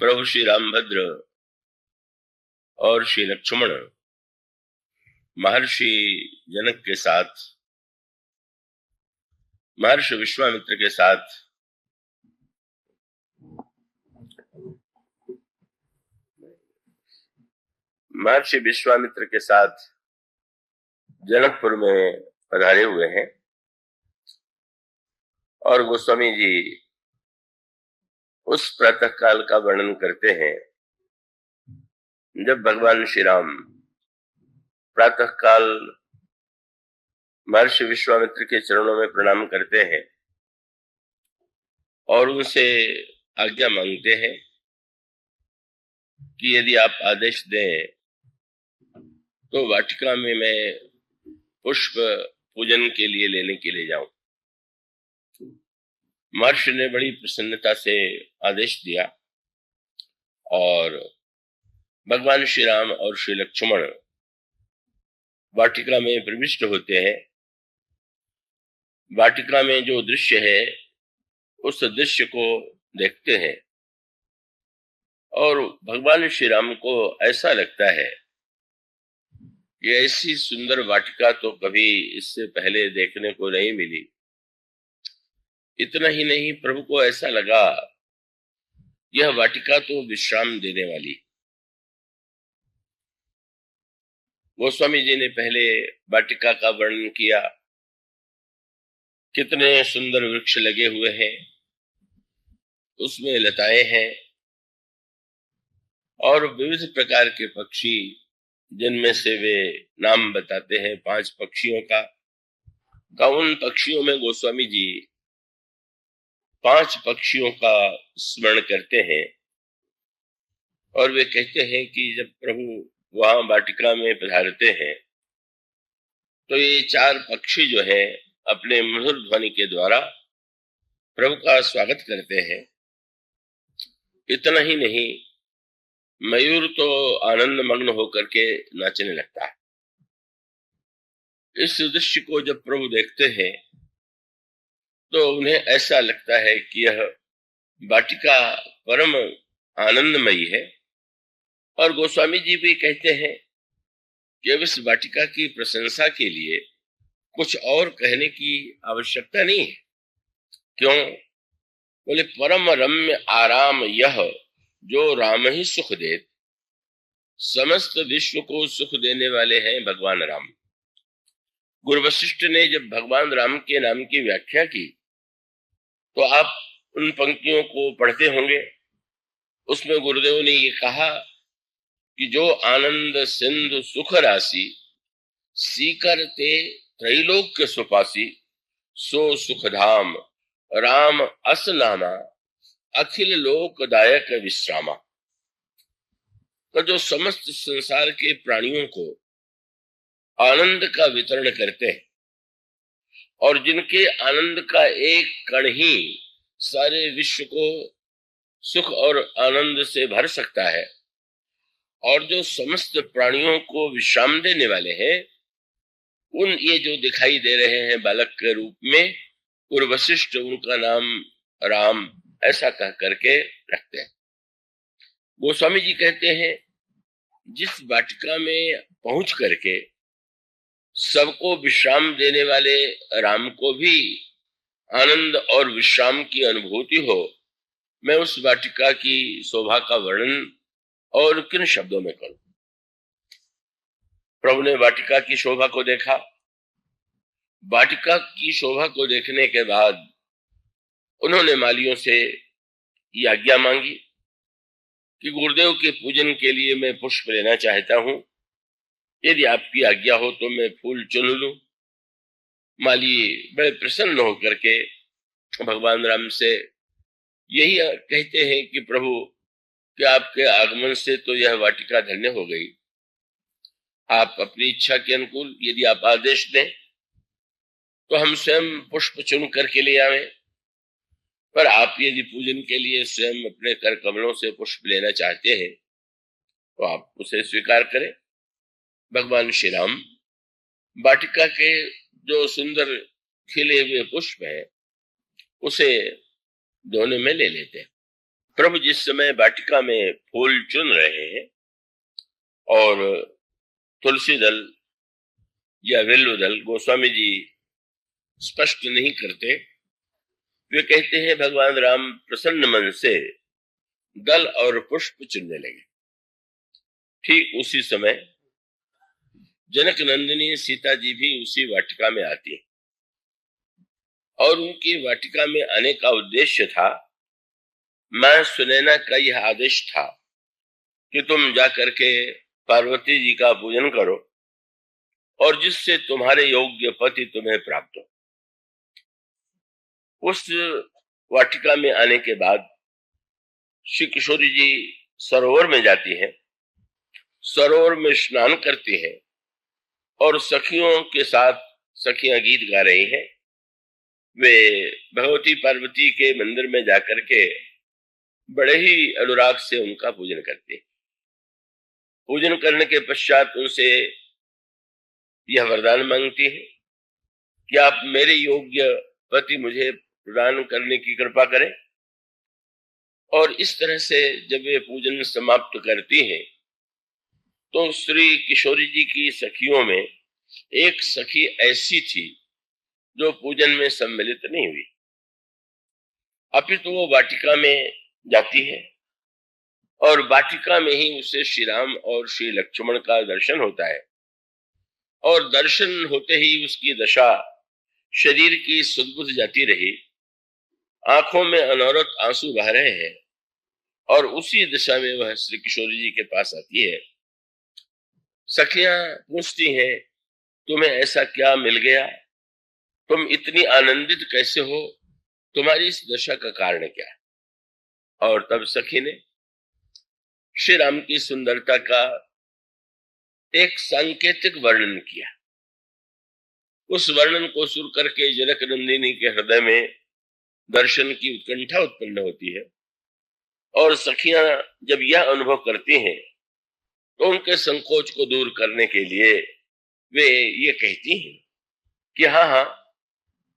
प्रभु श्री रामभद्र और श्री लक्ष्मण महर्षि जनक के साथ, महर्षि विश्वामित्र के साथ जनकपुर में पधारे हुए हैं। और गोस्वामी जी उस प्रातः काल का वर्णन करते हैं जब भगवान श्री राम प्रातः काल महर्षि विश्वामित्र के चरणों में प्रणाम करते हैं और उनसे आज्ञा मांगते हैं कि यदि आप आदेश दें तो वाटिका में मैं पुष्प पूजन के लिए लेने के लिए जाऊं। महर्षि ने बड़ी प्रसन्नता से आदेश दिया और भगवान श्री राम और श्री लक्ष्मण वाटिका में प्रविष्ट होते हैं। वाटिका में जो दृश्य है उस दृश्य को देखते हैं और भगवान श्री राम को ऐसा लगता है कि ऐसी सुंदर वाटिका तो कभी इससे पहले देखने को नहीं मिली। इतना ही नहीं, प्रभु को ऐसा लगा यह वाटिका तो विश्राम देने वाली। गोस्वामी जी ने पहले वाटिका का वर्णन किया, कितने सुंदर वृक्ष लगे हुए हैं, उसमें लताएं हैं और विविध प्रकार के पक्षी, जिनमें से वे नाम बताते हैं 5 पक्षियों का। उन पक्षियों में गोस्वामी जी 5 पक्षियों का स्मरण करते हैं और वे कहते हैं कि जब प्रभु वहां वाटिका में पधारते हैं तो ये 4 पक्षी जो हैं अपने मधुर ध्वनि के द्वारा प्रभु का स्वागत करते हैं। इतना ही नहीं, मयूर तो आनंद मग्न होकर के नाचने लगता है। इस दृश्य को जब प्रभु देखते हैं तो उन्हें ऐसा लगता है कि यह वाटिका परम आनंदमयी है। और गोस्वामी जी भी कहते हैं कि अब इस वाटिका की प्रशंसा के लिए कुछ और कहने की आवश्यकता नहीं है। क्यों? बोले परम रम्य आराम यह जो राम ही सुख दे, समस्त विश्व को सुख देने वाले हैं भगवान राम। गुरु वशिष्ठ ने जब भगवान राम के नाम की व्याख्या की तो आप उन पंक्तियों को पढ़ते होंगे। उसमें गुरुदेव ने ये कहा कि जो आनंद सिंधु सुख राशि, सीकर ते त्रैलोक्य सुपासी, सो सुखधाम राम अस नामा, अखिल लोकदायक विश्रामा। तो जो समस्त संसार के प्राणियों को आनंद का वितरण करते हैं और जिनके आनंद का एक कण ही सारे विश्व को सुख और आनंद से भर सकता है, और जो समस्त प्राणियों को विश्राम देने वाले हैं, उन ये जो दिखाई दे रहे हैं बालक के रूप में, वशिष्ठ उनका नाम राम ऐसा कह करके रखते हैं। गोस्वामी जी कहते हैं जिस वाटिका में पहुंच करके सबको विश्राम देने वाले राम को भी आनंद और विश्राम की अनुभूति हो, मैं उस वाटिका की शोभा का वर्णन और किन शब्दों में करूं। प्रभु ने वाटिका की शोभा को देखा। वाटिका की शोभा को देखने के बाद उन्होंने मालियों से ये आज्ञा मांगी कि गुरुदेव के पूजन के लिए मैं पुष्प लेना चाहता हूं, यदि आपकी आज्ञा हो तो मैं फूल चुन लूं। माली बड़े प्रसन्न होकर के भगवान राम से यही कहते हैं कि प्रभु कि आपके आगमन से तो यह वाटिका धन्य हो गई। आप अपनी इच्छा के अनुकूल यदि आप आदेश दें तो हम स्वयं पुष्प चुन करके ले आवें, पर आप यदि पूजन के लिए स्वयं अपने कर कमलों से पुष्प लेना चाहते हैं तो आप उसे स्वीकार करें। भगवान श्री राम वाटिका के जो सुंदर खिले हुए पुष्प है उसे दोनों में ले लेते हैं। प्रभु जिस समय वाटिका में फूल चुन रहे हैं और तुलसी दल या विल्व दल गोस्वामी जी स्पष्ट नहीं करते, वे कहते हैं भगवान राम प्रसन्न मन से दल और पुष्प चुनने लगे। ठीक उसी समय जनक नंदिनी सीता जी भी उसी वाटिका में आती है और उनकी वाटिका में आने का उद्देश्य था, मां सुनैना का यह आदेश था कि तुम जाकर के पार्वती जी का पूजन करो और जिससे तुम्हारे योग्य पति तुम्हें प्राप्त हो। उस वाटिका में आने के बाद श्री किशोरी जी सरोवर में जाती हैं, सरोवर में स्नान करती हैं और सखियों के साथ सखियां गीत गा रही हैं। वे भगवती पार्वती के मंदिर में जाकर के बड़े ही अनुराग से उनका पूजन करती हैं। पूजन करने के पश्चात उनसे यह वरदान मांगती है कि आप मेरे योग्य पति मुझे प्रदान करने की कृपा करें। और इस तरह से जब वे पूजन समाप्त करती हैं तो श्री किशोरी जी की सखियों में एक सखी ऐसी थी जो पूजन में सम्मिलित नहीं हुई, अपितु वो वाटिका में जाती है और वाटिका में ही उसे श्री राम और श्री लक्ष्मण का दर्शन होता है और दर्शन होते ही उसकी दशा शरीर की सुदबुद जाती रही, आंखों में अनवरत आंसू बह रहे हैं और उसी दिशा में वह श्री किशोरी जी के पास आती है। सखियां पूछती हैं, तुम्हें ऐसा क्या मिल गया, तुम इतनी आनंदित कैसे हो, तुम्हारी इस दशा का कारण क्या है? और तब सखी ने श्री राम की सुंदरता का एक सांकेतिक वर्णन किया। उस वर्णन को सुन करके जनक नंदिनी के हृदय में दर्शन की उत्कंठा उत्पन्न होती है और सखियां जब यह अनुभव करती हैं तो उनके संकोच को दूर करने के लिए वे ये कहती हैं कि हाँ,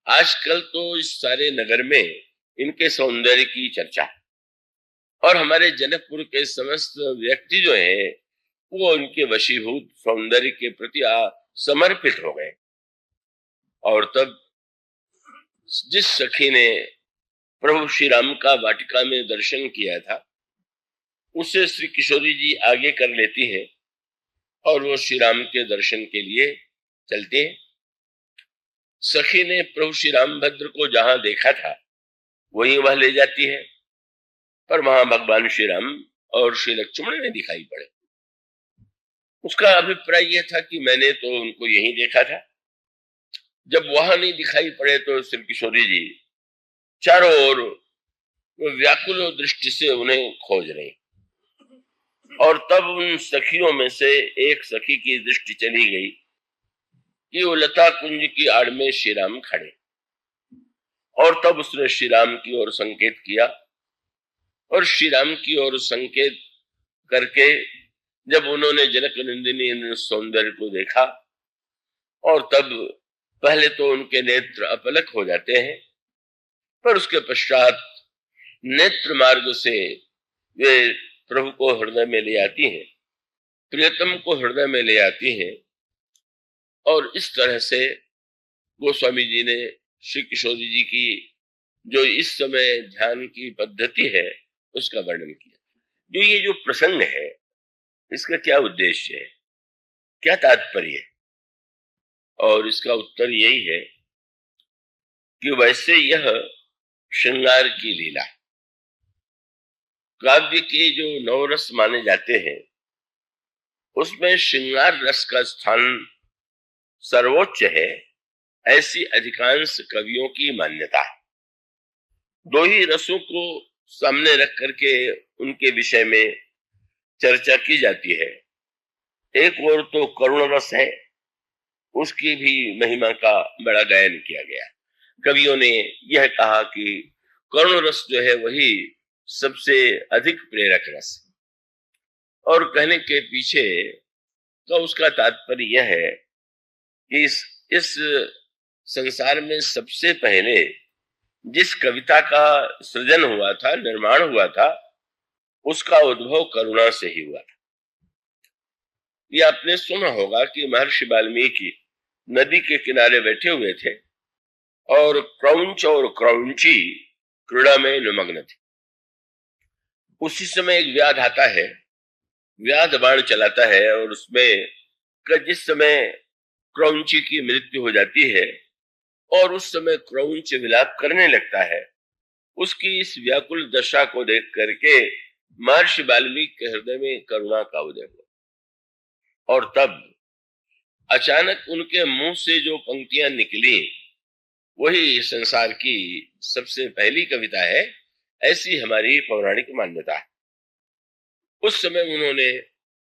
आजकल तो इस सारे नगर में इनके सौंदर्य की चर्चा है और हमारे जनकपुर के समस्त व्यक्ति जो हैं वो इनके वशीभूत सौंदर्य के प्रति समर्पित हो गए। और तब जिस सखी ने प्रभु श्री राम का वाटिका में दर्शन किया था उसे श्री किशोरी जी आगे कर लेती है और वो श्री राम के दर्शन के लिए चलते हैं। सखी ने प्रभु श्री रामभद्र को जहां देखा था वहीं वह ले जाती है, पर वहां भगवान श्री राम और श्री लक्ष्मण ने दिखाई पड़े। उसका अभिप्राय यह था कि मैंने तो उनको यहीं देखा था। जब वहां नहीं दिखाई पड़े तो श्री किशोरी जी चारों ओर व्याकुल दृष्टि से उन्हें खोज रही और तब उन सखियों में से एक सखी की दृष्टि चली गई कि वो लता कुंज की आड़ में श्री राम खड़े और तब उसने श्री राम की ओर संकेत किया और श्री राम की ओर संकेत करके जब उन्होंने जनक नंदिनी सौंदर्य को देखा और तब पहले तो उनके नेत्र अपलक हो जाते हैं, पर उसके पश्चात नेत्र मार्ग से वे प्रभु को हृदय में ले आती हैं, प्रियतम को हृदय में ले आती हैं। और इस तरह से गोस्वामी जी ने श्री किशोरी जी की जो इस समय ध्यान की पद्धति है उसका वर्णन किया। जो ये जो प्रसंग है इसका क्या उद्देश्य है, क्या तात्पर्य है? और इसका उत्तर यही है कि वैसे यह श्रृंगार की लीला, काव्य के जो नवरस माने जाते हैं उसमें श्रृंगार रस का स्थान सर्वोच्च है, ऐसी अधिकांश कवियों की मान्यता है। दो ही रसों को सामने रख करके उनके विषय में चर्चा की जाती है। एक ओर तो करुण रस है, उसकी भी महिमा का बड़ा गायन किया गया। कवियों ने यह कहा कि करुण रस जो है वही सबसे अधिक प्रेरक रस, और कहने के पीछे तो उसका तात्पर्य यह है कि इस संसार में सबसे पहले जिस कविता का सृजन हुआ था, निर्माण हुआ था, उसका उद्भव करुणा से ही हुआ। ये आपने सुना होगा कि महर्षि वाल्मीकि नदी के किनारे बैठे हुए थे और क्रौंच और क्रौंची क्रीड़ा में निमग्न थे। उसी समय एक व्याध आता है, व्याध बाण चलाता है और उसमें जिस समय क्रौंची की मृत्यु हो जाती है और उस समय क्रौंच विलाप करने लगता है, उसकी इस व्याकुल दशा को देख करके महर्षि वाल्मीकि के हृदय में करुणा का उदय हुआ। और तब अचानक उनके मुंह से जो पंक्तियां निकली वही संसार की सबसे पहली कविता है, ऐसी हमारी पौराणिक मान्यता है। उस समय उन्होंने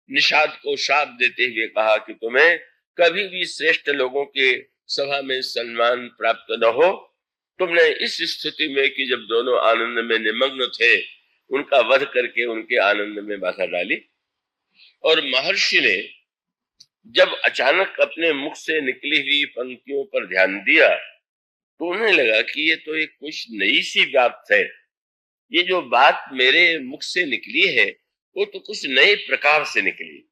निषाद को शाप देते हुए कहा कि तुम्हें कभी भी श्रेष्ठ लोगों के सभा में सम्मान प्राप्त न हो। तुमने इस स्थिति में कि जब दोनों आनंद में निमग्न थे उनका वध करके उनके आनंद में बाधा डाली। और महर्षि ने जब अचानक अपने मुख से निकली हुई पंक्तियों पर ध्यान दिया तो उन्हें लगा कि ये तो एक कुछ नई सी बात है, ये जो बात मेरे मुख से निकली है वो तो कुछ नए प्रकार से निकली।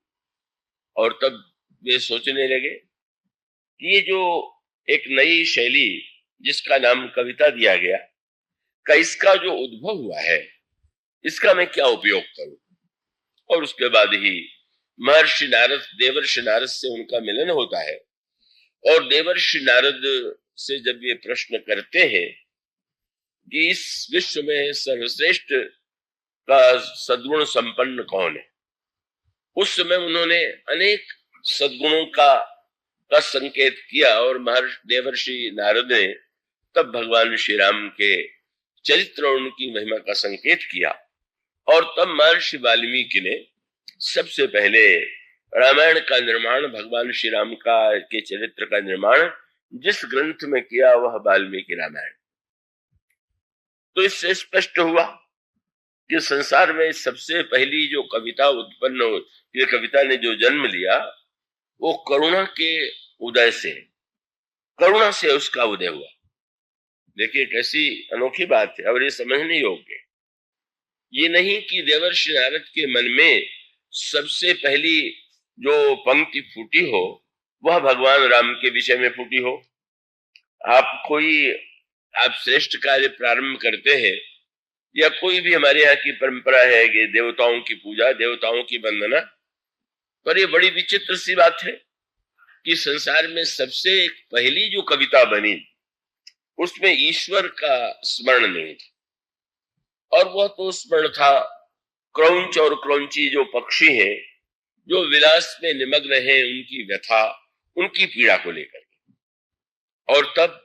और तब वे सोचने लगे कि ये जो एक नई शैली जिसका नाम कविता दिया गया का इसका जो उद्भव हुआ है इसका मैं क्या उपयोग करूं। और उसके बाद ही महर्षि नारद देवर्षि नारद से उनका मिलन होता है और देवर्षि नारद से जब ये प्रश्न करते हैं कि इस विश्व में सर्वश्रेष्ठ का सद्गुण संपन्न कौन है, उस समय उन्होंने अनेक सद्गुणों का संकेत किया और महर्षि देवर्षि नारद ने तब भगवान श्री राम के चरित्र और उनकी महिमा का संकेत किया। और तब महर्षि वाल्मीकि ने सबसे पहले रामायण का निर्माण, भगवान श्री राम का के चरित्र का निर्माण जिस ग्रंथ में किया वह वाल्मीकि रामायण। तो इससे स्पष्ट हुआ कि संसार में सबसे पहली जो कविता उत्पन्न हो, ये कविता ने जो जन्म लिया वो करुणा के उदय से, करुणा से उसका उदय हुआ। देखिए कैसी अनोखी बात है और ये समझने योग्य। ये नहीं कि देवर्षि नारद के मन में सबसे पहली जो पंक्ति फूटी हो वह भगवान राम के विषय में फूटी हो। आप श्रेष्ठ कार्य प्रारंभ करते हैं या कोई भी हमारे यहाँ की परंपरा है कि देवताओं की पूजा, देवताओं की वंदना, पर ये बड़ी विचित्र सी बात है कि संसार में सबसे पहली जो कविता बनी उसमें ईश्वर का स्मरण नहीं था। और वह तो स्मरण था क्रौंच और क्रौंची जो पक्षी है जो विलास में निमग्न है, उनकी व्यथा, उनकी पीड़ा को लेकर। और तब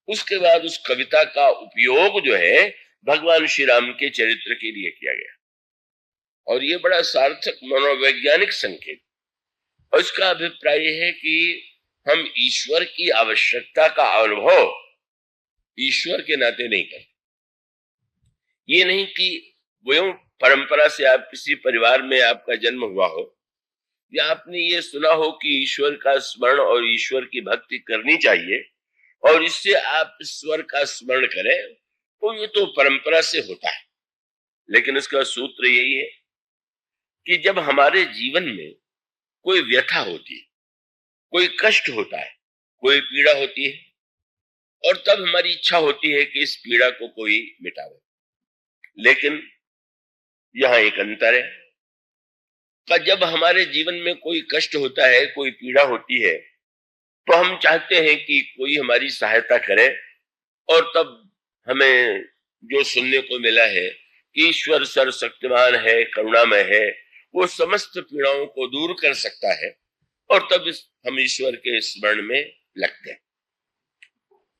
उसके बाद उस कविता का उपयोग जो है भगवान श्री राम के चरित्र के लिए किया गया। और ये बड़ा सार्थक मनोवैज्ञानिक संकेत। और इसका अभिप्राय है कि हम ईश्वर की आवश्यकता का अनुभव ईश्वर के नाते नहीं करते। ये नहीं कि वो परंपरा से आप किसी परिवार में आपका जन्म हुआ हो या आपने ये सुना हो कि ईश्वर का स्मरण और ईश्वर की भक्ति करनी चाहिए और इससे आप ईश्वर का स्मरण करें, तो ये तो परंपरा से होता है। लेकिन इसका सूत्र यही है कि जब हमारे जीवन में कोई व्यथा होती है, कोई कष्ट होता है, कोई पीड़ा होती है और तब हमारी इच्छा होती है कि इस पीड़ा को कोई मिटावे। लेकिन यहाँ एक अंतर है कि जब हमारे जीवन में कोई कष्ट होता है, कोई पीड़ा होती है, तो हम चाहते हैं कि कोई हमारी सहायता करे। और तब हमें जो सुनने को मिला है कि ईश्वर सर्वशक्तिमान है, करुणामय है, वो समस्त पीड़ाओं को दूर कर सकता है और तब हम ईश्वर के स्मरण में लगते हैं।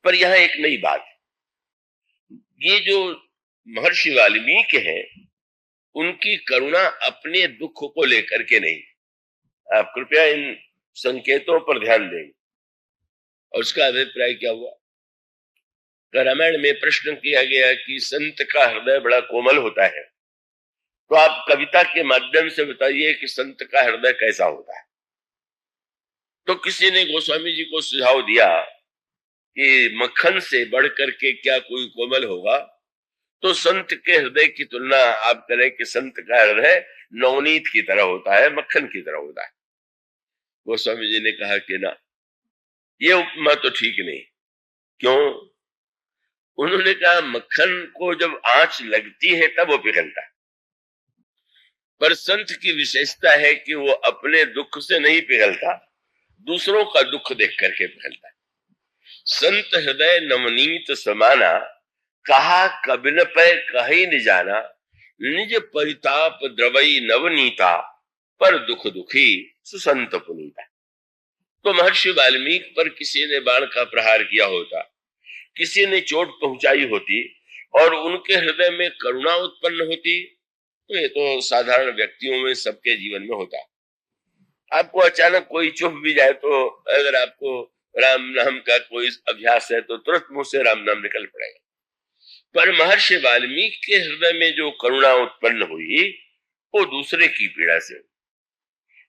पर यहाँ एक नई बात है, ये जो महर्षि वाल्मीकि हैं उनकी करुणा अपने दुख को लेकर के नहीं। आप कृपया इन संकेतों पर ध्यान दें। और उसका अभिप्राय क्या हुआ? रामायण में प्रश्न किया गया कि संत का हृदय बड़ा कोमल होता है, तो आप कविता के माध्यम से बताइए कि संत का हृदय कैसा होता है। तो किसी ने गोस्वामी जी को सुझाव दिया कि मक्खन से बढ़कर के क्या कोई कोमल होगा। तो संत के हृदय की तुलना आप करें कि संत का हृदय नवनीत की तरह होता है, मक्खन की तरह होता है। गोस्वामी जी ने कहा कि ना, ये उपमा तो ठीक नहीं। क्यों? उन्होंने कहा मक्खन को जब आंच लगती है तब वो पिघलता है, पर संत की विशेषता है कि वो अपने दुख से नहीं पिघलता, दूसरों का दुख देख करके पिघलता है। संत हृदय नवनीत समाना, कहा कबिन पे कहीं न जाना, निज परिताप द्रवई नवनीता, पर दुख दुखी सुसंत पुनीता। तो महर्षि वाल्मीकि पर किसी ने बाण का प्रहार किया होता, किसी ने चोट पहुंचाई होती और उनके हृदय में करुणा उत्पन्न होती, तो ये तो साधारण व्यक्तियों में सबके जीवन में होता। आपको अचानक कोई चुप भी जाए तो अगर आपको राम नाम का कोई अभ्यास है तो तुरंत मुंह से राम नाम निकल पड़ेगा। पर महर्षि वाल्मीकि के हृदय में जो करुणा उत्पन्न हुई वो दूसरे की पीड़ा से,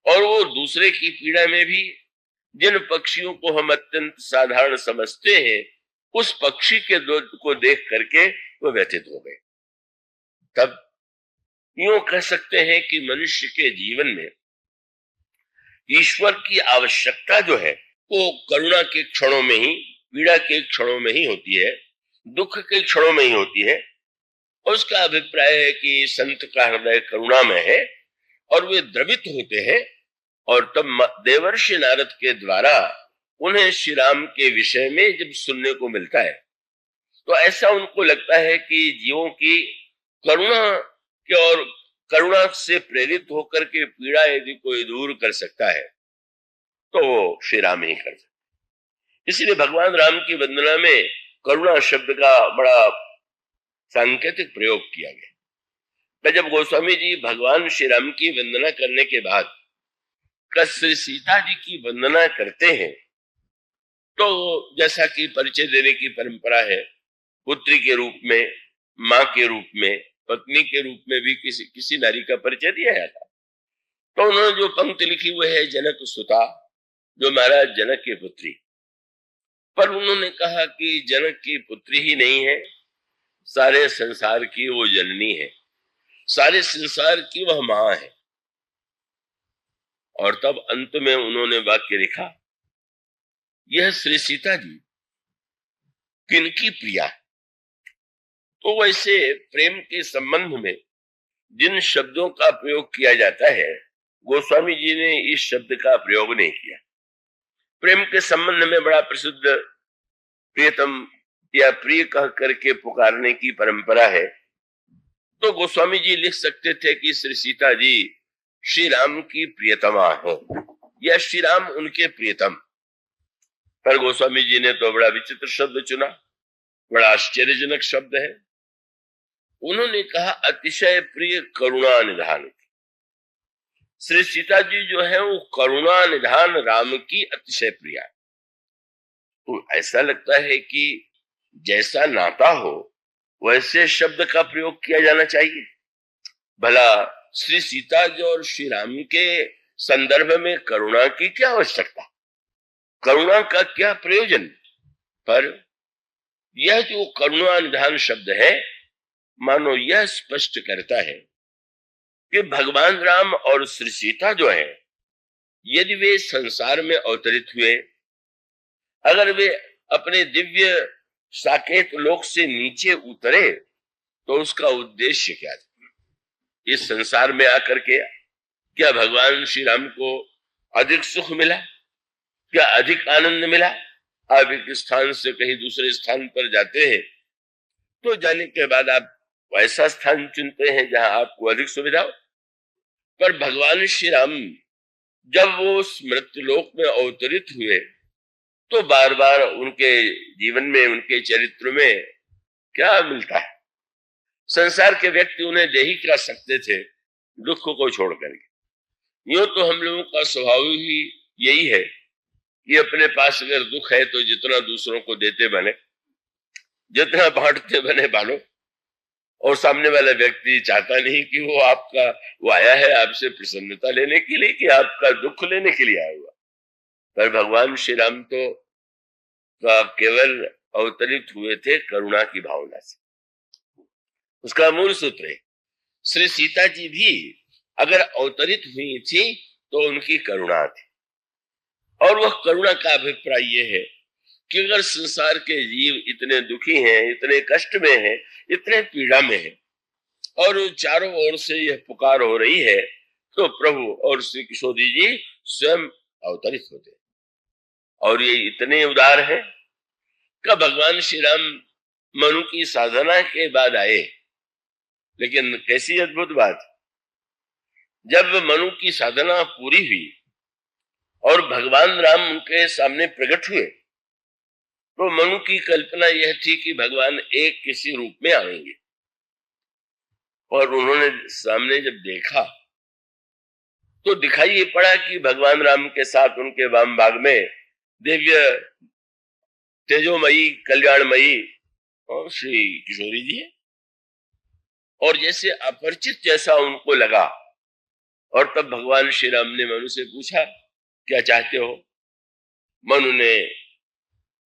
और वो दूसरे की पीड़ा में भी जिन पक्षियों को हम अत्यंत साधारण समझते हैं, उस पक्षी के दुख को देख करके वो व्यथित हो गए। तब यूं कह सकते हैं कि मनुष्य के जीवन में ईश्वर की आवश्यकता जो है वो करुणा के क्षणों में ही, पीड़ा के क्षणों में ही होती है, दुख के क्षणों में ही होती है। और उसका अभिप्राय है कि संत का हृदय करुणा में है और वे द्रवित होते हैं, और तब देवर्षि नारद के द्वारा उन्हें श्री राम के विषय में जब सुनने को मिलता है तो ऐसा उनको लगता है कि जीवों की करुणा के और करुणा से प्रेरित होकर के पीड़ा यदि कोई दूर कर सकता है तो वो श्री राम ही कर सकते। इसलिए भगवान राम की वंदना में करुणा शब्द का बड़ा सांकेतिक प्रयोग किया गया। जब गोस्वामी जी भगवान श्री राम की वंदना करने के बाद श्री सीता जी की वंदना करते हैं तो जैसा कि परिचय देने की परंपरा है, पुत्री के रूप में, माँ के रूप में, पत्नी के रूप में भी किसी नारी का परिचय दिया जाता। तो उन्होंने जो पंक्ति लिखी हुई है जनक सुता, जो महाराज जनक की पुत्री, पर उन्होंने कहा कि जनक की पुत्री ही नहीं है, सारे संसार की वो जननी है, सारे संसार की वह मां है। और तब अंत में उन्होंने वाक्य लिखा, यह श्री सीता जी किनकी प्रिया है। तो वैसे प्रेम के संबंध में जिन शब्दों का प्रयोग किया जाता है, गोस्वामी जी ने इस शब्द का प्रयोग नहीं किया। प्रेम के संबंध में बड़ा प्रसिद्ध प्रियतम या प्रिय कह करके पुकारने की परंपरा है। तो गोस्वामी जी लिख सकते थे कि श्री सीता जी श्री राम की प्रियतमा है या श्री राम उनके प्रियतम, पर गोस्वामी जी ने तो बड़ा विचित्र शब्द चुना, बड़ा आश्चर्यजनक शब्द है। उन्होंने कहा अतिशय प्रिय करुणा निधान। श्री सीता जी जो है वो करुणा निधान राम की अतिशय प्रिया। तो ऐसा लगता है कि जैसा नाता हो वैसे शब्द का प्रयोग किया जाना चाहिए। भला श्री सीता जी और श्री राम के संदर्भ में करुणा की क्या आवश्यकता, करुणा का क्या प्रयोजन। पर यह जो करुणा निधान शब्द है, मानो यह स्पष्ट करता है कि भगवान राम और श्री सीता जो है, यदि वे संसार में अवतरित हुए, अगर वे अपने दिव्य साकेत लोक से नीचे उतरे तो उसका उद्देश्य क्या था। इस संसार में आकर के क्या भगवान श्री राम को अधिक सुख मिला, क्या अधिक आनंद मिला। आप एक स्थान से कहीं दूसरे स्थान पर जाते हैं तो जाने के बाद आप ऐसा स्थान चुनते हैं जहां आपको अधिक सुविधा हो, पर भगवान श्री राम जब वो मृत्युलोक में अवतरित हुए तो बार बार उनके जीवन में, उनके चरित्र में क्या मिलता है। संसार के व्यक्ति उन्हें दे ही क्या सकते थे दुख को छोड़ करके। यूं तो हम लोगों का स्वभाव ही यही है कि अपने पास अगर दुख है तो जितना दूसरों को देते बने, जितना बांटते बने बांटो, और सामने वाला व्यक्ति चाहता नहीं कि वो आया है आपसे प्रसन्नता लेने के लिए कि आपका दुख लेने के लिए आया हुआ। पर भगवान श्री राम तो केवल अवतरित हुए थे करुणा की भावना से। उसका मूल सूत्र है। श्री सीता जी भी अगर अवतरित हुई थी तो उनकी करुणा थी, और वह करुणा का अभिप्राय यह है कि अगर संसार के जीव इतने दुखी हैं, इतने कष्ट में हैं, इतने पीड़ा में हैं, और चारों ओर से यह पुकार हो रही है, तो प्रभु और श्री किशोरी जी स्वयं अवतरित होते। और ये इतने उदार हैं कि भगवान श्री राम मनु की साधना के बाद आए। लेकिन कैसी अद्भुत बात, जब मनु की साधना पूरी हुई और भगवान राम उनके सामने प्रकट हुए, तो मनु की कल्पना यह थी कि भगवान एक किसी रूप में आएंगे। और उन्होंने सामने जब देखा तो दिखाई ये पड़ा कि भगवान राम के साथ उनके वाम भाग में दिव्य तेजोमयी कल्याणमयी और श्री किशोरी जी है। और जैसे अपरिचित जैसा उनको लगा। और तब भगवान श्री राम ने मनु से पूछा, क्या चाहते हो? मनु ने,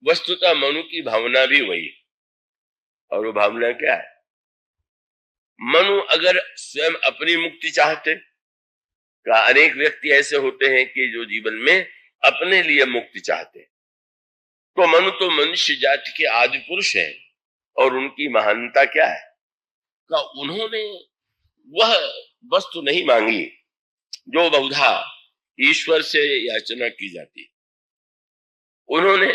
वस्तुतः मनु की भावना भी वही, और वो भावना क्या है? मनु अगर स्वयं अपनी मुक्ति चाहते, का अनेक व्यक्ति ऐसे होते हैं कि जो जीवन में अपने लिए मुक्ति चाहते, तो मनु तो मनुष्य जाति के आदि पुरुष हैं। और उनकी महानता क्या है? का उन्होंने वह वस्तु नहीं मांगी जो बहुधा ईश्वर से याचना की जाती। उन्होंने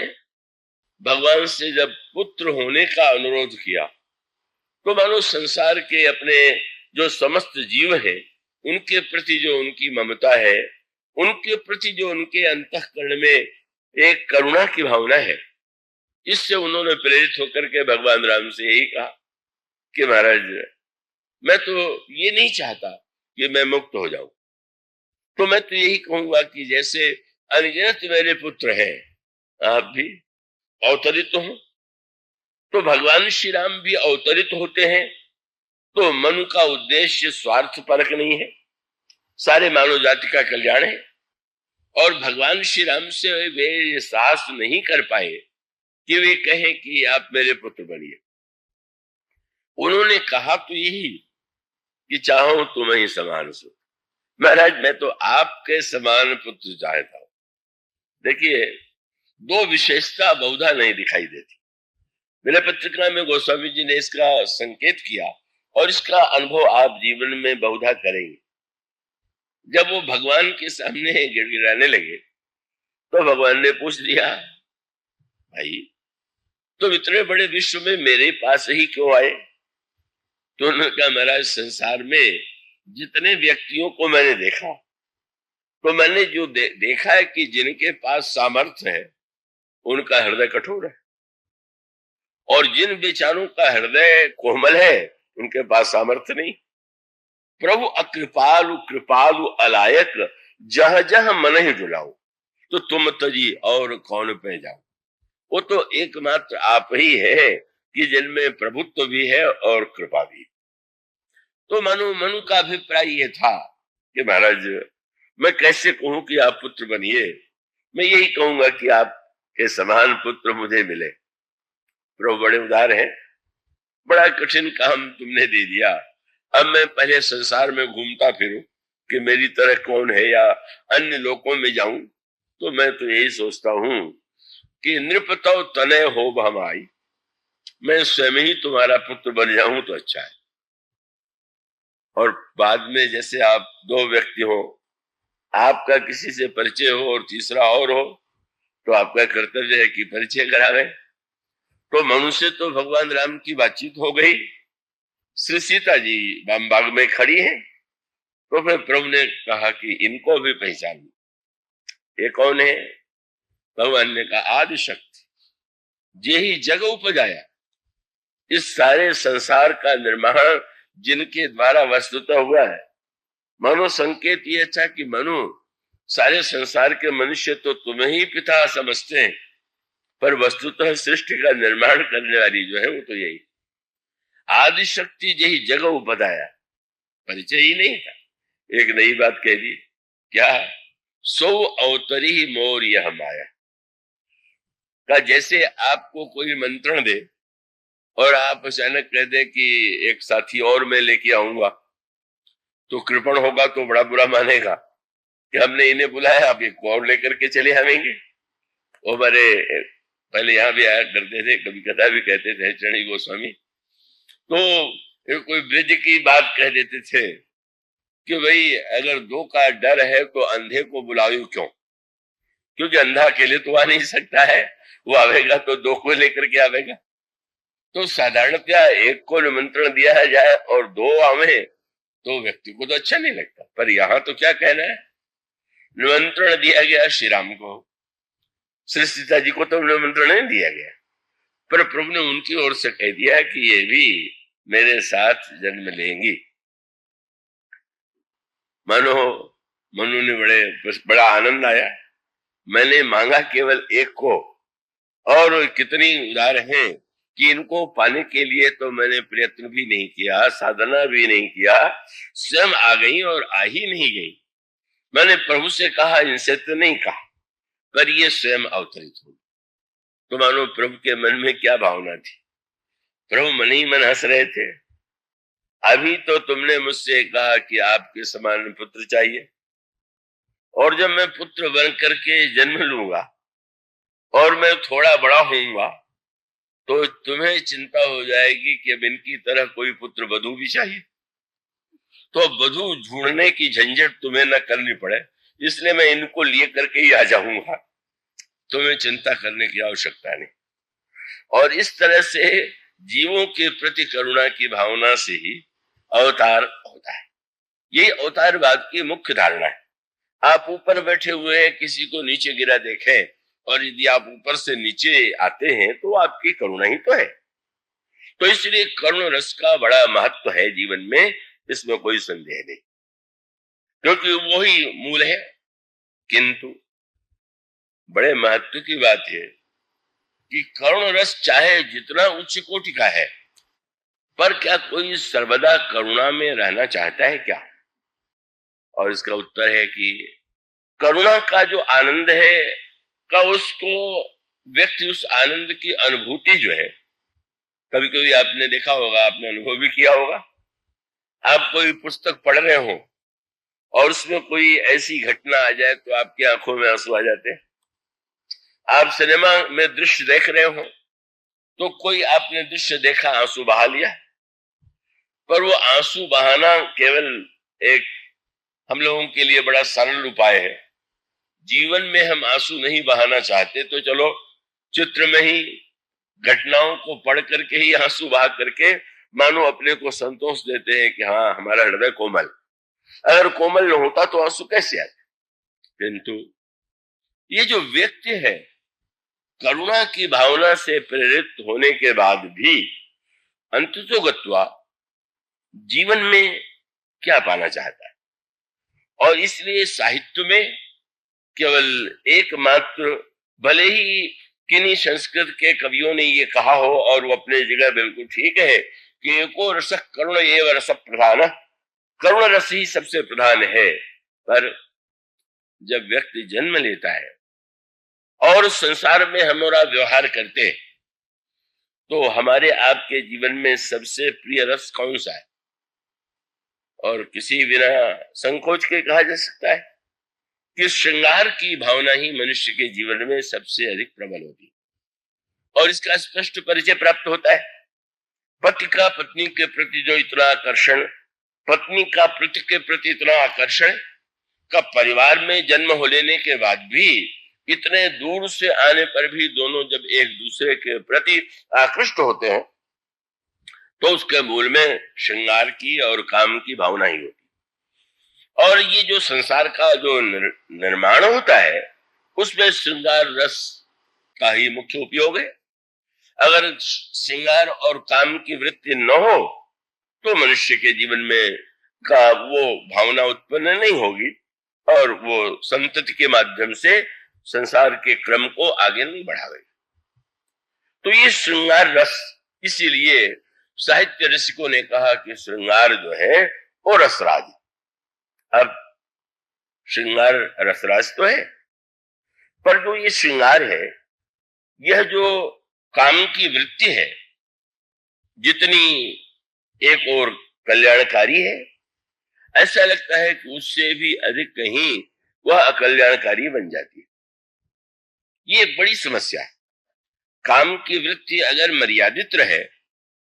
भगवान से जब पुत्र होने का अनुरोध किया, तो मानो संसार के अपने जो समस्त जीव हैं, उनके प्रति जो उनकी ममता है, उनके प्रति जो उनके अंतःकरण में एक करुणा की भावना है, इससे उन्होंने प्रेरित होकर के भगवान राम से यही कहा कि महाराज, मैं तो ये नहीं चाहता कि मैं मुक्त हो जाऊं, तो मैं तो यही कहूंगा कि जैसे अनगिनत मेरे पुत्र हैं, आप भी अवतरित हो। तो भगवान श्री राम भी अवतरित होते हैं। तो मनु का उद्देश्य स्वार्थ परक नहीं है, सारे मानव जाति का कल्याण है। और भगवान श्री राम से वे साहस नहीं कर पाए कि वे कहें कि आप मेरे पुत्र बनिए। उन्होंने कहा तो यही कि चाहो तुम ही समान सो। महाराज, मैं तो आपके समान पुत्र चाहता हूं। देखिए, दो विशेषता बहुधा नहीं दिखाई देती। मेरे पत्रिका में गोस्वामी जी ने इसका संकेत किया, और इसका अनुभव आप जीवन में बहुधा करेंगे। जब वो भगवान के सामने गिड़गिड़ाने लगे, तो भगवान ने पूछ दिया, भाई तुम इतने बड़े विश्व में मेरे पास ही क्यों आए? तो उन्होंने कहा, महाराज, संसार में जितने व्यक्तियों को मैंने देखा, तो मैंने जो देखा है कि जिनके पास सामर्थ्य है उनका हृदय कठोर है, और जिन बेचारों का हृदय कोमल है उनके पास सामर्थ्य नहीं। प्रभु अकृपालु कृपालु अलायक, जहां जहां मन ही डुलाओ, तो तुम तजी और कौन पे जाओ। वो तो एकमात्र आप ही है कि जिनमें प्रभुत्व भी है और कृपा भी। तो मनु का अभिप्राय यह था कि महाराज, मैं कैसे कहूं कि आप पुत्र बनिए? मैं यही कहूंगा कि आपके समान पुत्र मुझे मिले। प्रभु बड़े उदार हैं। बड़ा कठिन काम तुमने दे दिया। अब मैं पहले संसार में घूमता फिरूं कि मेरी तरह कौन है, या अन्य लोकों में जाऊं, तो मैं तो यही सोचता हूं कि नृपतो तनय हो हमारी, मैं स्वयं ही तुम्हारा पुत्र बन जाऊं तो अच्छा है। और बाद में जैसे आप दो व्यक्ति हो, आपका किसी से परिचय हो और तीसरा और हो, तो आपका कर्तव्य है कि परिचय करावे। तो मनु से तो भगवान राम की बातचीत हो गई। श्री सीता जी वाम बाग में खड़ी हैं, तो फिर प्रभु ने कहा कि इनको भी पहचान। ये कौन है? भगवान ने कहा, आदि शक्ति, जे ही जग उपजाया। इस सारे संसार का निर्माण जिनके द्वारा वस्तुतः हुआ है। मनो संकेत ये अच्छा कि मनु, सारे संसार के मनुष्य तो तुम्हें ही पिता समझते हैं, पर वस्तुतः सृष्टि का निर्माण करने वाली जो है वो तो यही आदि शक्ति, यही जगह उपदाया। परिचय ही नहीं था। एक नई बात कह दी, क्या? सो अवतरी मोर यह माया का। जैसे आपको कोई मंत्रण दे और आप अचानक कह दे कि एक साथी और मैं लेके आऊंगा, तो कृपण होगा तो बड़ा बुरा मानेगा कि हमने इन्हें बुलाया, आप एक और लेकर के चले आवेंगे। वो हमारे पहले यहाँ भी आया करते थे, कभी कथा भी कहते थे चरणी गोस्वामी, तो कोई ब्रिज की बात कह देते थे कि भाई अगर दो का डर है तो अंधे को बुलाओ क्यों, क्योंकि अंधा अकेले तो आ नहीं सकता है, वो आवेगा तो दो को लेकर के आवेगा। तो साधारणतया एक को निमंत्रण दिया जाए और दो आवे तो व्यक्ति को तो अच्छा नहीं लगता। पर यहाँ तो क्या कहना है, निमंत्रण दिया गया श्री राम को, श्री सीता जी को तो निमंत्रण नहीं दिया गया, पर प्रभु ने उनकी ओर से कह दिया कि ये भी मेरे साथ जन्म लेंगी। मानो मनु ने बड़ा आनंद आया, मैंने मांगा केवल एक को, और कितनी उदार हैं कि इनको पाने के लिए तो मैंने प्रयत्न भी नहीं किया, साधना भी नहीं किया, स्वयं आ गई और आ ही नहीं गई। मैंने प्रभु से कहा, इनसे तो नहीं कहा, पर ये स्वयं अवतरित हो। तो मानो प्रभु के मन में क्या भावना थी, प्रभु मन ही मन हंस रहे थे। अभी तो तुमने मुझसे कहा कि आपके समान पुत्र चाहिए, और जब मैं पुत्र बन करके जन्म लूंगा और मैं थोड़ा बड़ा होऊंगा तो तुम्हें चिंता हो जाएगी कि अब इनकी तरह कोई पुत्र वधू भी चाहिए, तो वधू ढूंढने की झंझट तुम्हें न करनी पड़े, इसलिए मैं इनको लिए करके ही आ जाऊंगा, तुम्हें चिंता करने की आवश्यकता नहीं। और इस तरह से जीवों के प्रति करुणा की भावना से ही अवतार होता है। ये अवतारवाद की मुख्य धारणा है। आप ऊपर बैठे हुए हैं, किसी को नीचे गिरा देखें, और यदि आप ऊपर से नीचे आते हैं तो आपकी करुणा ही तो है। तो इसलिए करुण रस का बड़ा महत्व है जीवन में, इसमें कोई संदेह नहीं, क्योंकि वही मूल है। किंतु बड़े महत्व की बात है कि करुण रस चाहे जितना उच्च कोटि का है, पर क्या कोई सर्वदा करुणा में रहना चाहता है क्या? और इसका उत्तर है कि करुणा का जो आनंद है का उसको व्यक्ति उस आनंद की अनुभूति जो है, कभी कभी आपने देखा होगा, आपने अनुभव भी किया होगा, आप कोई पुस्तक पढ़ रहे हो और उसमें कोई ऐसी घटना आ जाए तो आपकी आंखों में आंसू आ जाते हैं। आप सिनेमा में दृश्य देख रहे हो तो कोई आपने दृश्य देखा, आंसू बहा लिया, पर वो आंसू बहाना केवल एक हम लोगों के लिए बड़ा सरल उपाय है। जीवन में हम आंसू नहीं बहाना चाहते तो चलो चित्र में ही घटनाओं को पढ़ करके ही आंसू बहा करके मानो अपने को संतोष देते हैं कि हाँ हमारा हृदय कोमल। अगर कोमल न होता तो आंसू कैसे आते? किंतु ये जो व्यक्ति है करुणा की भावना से प्रेरित होने के बाद भी अंततोगत्वा जीवन में क्या पाना चाहता है, और इसलिए साहित्य में केवल एकमात्र, भले ही किन्हीं संस्कृत के कवियों ने ये कहा हो और वो अपने जगह बिल्कुल ठीक है कि एको रस करुण एव रस प्रधान, करुण रस ही सबसे प्रधान है, पर जब व्यक्ति जन्म लेता है और संसार में हमारा व्यवहार करते हैं तो हमारे आपके जीवन में सबसे प्रिय रस कौन सा है? और किसी बिना संकोच के कहा जा सकता है कि श्रृंगार की भावना ही मनुष्य के जीवन में सबसे अधिक प्रबल होती है, और इसका स्पष्ट परिचय प्राप्त होता है। पति का पत्नी के प्रति जो इतना आकर्षण, पत्नी का पति के प्रति इतना आकर्षण का परिवार में जन्म हो लेने के बाद भी इतने दूर से आने पर भी दोनों जब एक दूसरे के प्रति आकृष्ट होते हैं तो उसके मूल में श्रृंगार की और काम की भावना ही होती है। और ये जो संसार का जो निर्माण होता है उसमें श्रृंगार रस का ही मुख्य उपयोग है। अगर श्रृंगार और काम की वृत्ति न हो तो मनुष्य के जीवन में का वो भावना उत्पन्न नहीं होगी और वो संतति के माध्यम से संसार के क्रम को आगे नहीं बढ़ावेगी। तो ये श्रृंगार रस, इसीलिए साहित्य रसिकों ने कहा कि श्रृंगार जो है वो रसराज। अब श्रृंगार रसराज तो है, पर जो ये श्रृंगार है, यह जो काम की वृत्ति है, जितनी एक और कल्याणकारी है, ऐसा लगता है कि उससे भी अधिक कहीं वह अकल्याणकारी बन जाती है। ये बड़ी समस्या है। काम की वृत्ति अगर मर्यादित रहे